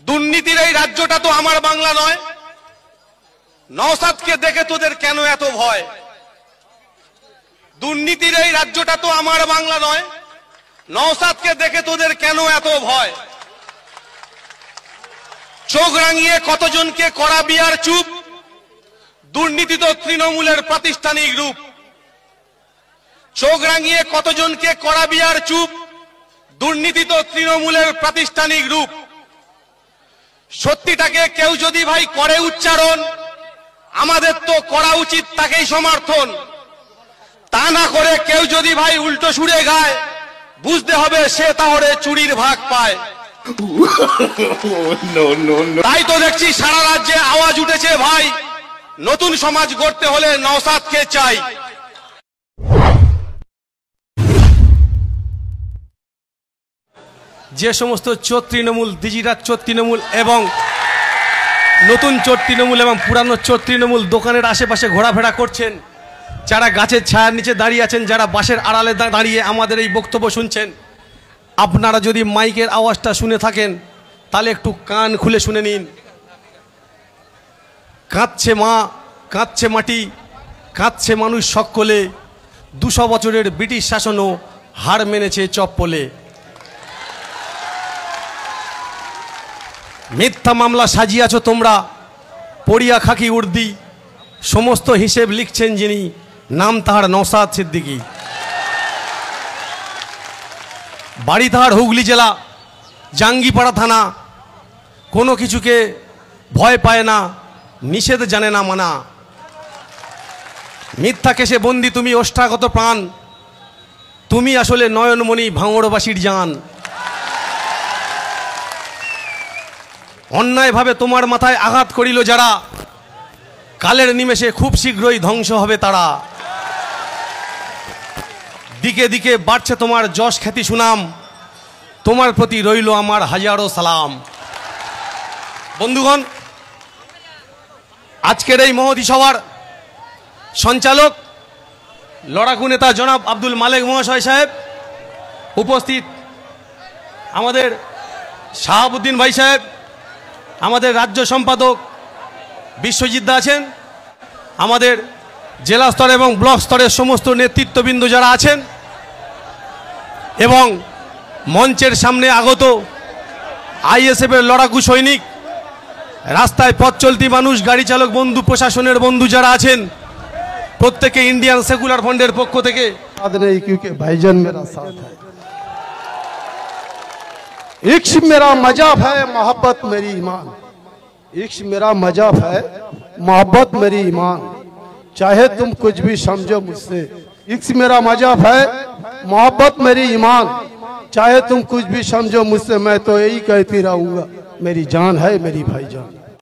দুর্নীতির এই রাজ্যটা তো আমার বাংলা নয়। নওশাদকে দেখে তোদের কেন এত ভয়? দুর্নীতির এই রাজ্যটা তো আমার বাংলা নয়। নওশাদকে দেখে তোদের কেন এত ভয়? চোখ রাঙিয়ে কতজনকে করাবি আর চুপ? দুর্নীতি তো তৃণমূলের প্রাতিষ্ঠানিক রূপ। চোখ রাঙিয়ে কতজনকে করাবি আর চুপ? দুর্নীতি তো তৃণমূলের প্রাতিষ্ঠানিক রূপ। সত্যিটাকে কেউ যদি ভাই করে উচ্চারণ, আমাদের তো করা উচিত তাকেই সমর্থন। তা না করে কেউ যদি ভাই উল্টো সুরে গায়, বুঝতে হবে সে তাহলে চুরির ভাগ পায়। তাই তো দেখছি সারা রাজ্যে আওয়াজ উঠেছে ভাই, নতুন সমাজ গড়তে হলে নওশাদকে চাই। যে সমস্ত চোর তৃণমূল, ডিজিটাল চোর তৃণমূল এবং নতুন চোর তৃণমূল এবং পুরানো চোর তৃণমূল দোকানের আশেপাশে ঘোরাফেরা করছেন, যারা গাছের ছায়ার নিচে দাঁড়িয়ে আছেন, যারা বাসের আড়ালে দাঁড়িয়ে আমাদের এই বক্তব্য শুনছেন, আপনারা যদি মাইকের আওয়াজটা শুনে থাকেন তাহলে একটু কান খুলে শুনে নিন। কাঁদছে মা, কাঁদছে মাটি, কাঁদছে মানুষ সকলে, 200 বছরের ব্রিটিশ শাসনও হার মেনেছে চপ্পলে। মিথ্যা মামলা সাজিয়াছ তোমরা, পড়িয়া খাকি উর্দি, সমস্ত হিসেব লিখছেন যিনি, নাম তাহার নওশাদ সিদ্দিকী। বাড়ি তাহার হুগলি জেলা, জাঙ্গিপাড়া থানা, কোনো কিছুকে ভয় পায় না, নিষেধ জানে না মানা। মিথ্যা কেসে বন্দি তুমি ওষ্ঠাগত প্রাণ, তুমি আসলে নয়নমণি ভাঙড়বাসীর জান। অন্যায়ভাবে তোমার মাথায় আঘাত করিল যারা, কালের নিমেষে খুব শীঘ্রই ধ্বংস হবে তারা। দিকে দিকে বাড়ছে তোমার যশ খ্যাতি সুনাম, তোমার প্রতি রইল আমার হাজারো সালাম। বন্ধুগণ, আজকের এই মহতী সভার সঞ্চালক লড়াকু নেতা জনাব আব্দুল মালেক মহাশয় সাহেব, উপস্থিত আমাদের শাহাবুদ্দিন ভাই সাহেব, আমাদের রাজ্য সম্পাদক বিশ্বজিৎ দা আছেন, আমাদের জেলা স্তরে এবং ব্লক স্তরের সমস্ত নেতৃত্ববৃন্দ যারা আছেন, এবং মঞ্চের সামনে আগত আইএসএফের লড়াকু সৈনিক, রাস্তায় পথ চলতি মানুষ, গাড়ি চালক বন্ধু, প্রশাসনের বন্ধু যারা আছেন, প্রত্যেকে ইন্ডিয়ান সেকুলার ফ্রন্টের পক্ষ থেকে ভাইজান মেরা সাথ है, इश्क मेरा मजाब है, मोहब्बत मेरी ईमान। इश्क मेरा मजाब है, मोहब्बत मेरी ईमान। चाहे तुम कुछ भी समझो मुझसे, इश्क मेरा मजाब है, मोहब्बत मेरी ईमान। चाहे तुम कुछ भी समझो मुझसे, मैं तो यही कहती रहूंगा, मेरी जान है मेरी भाईजान।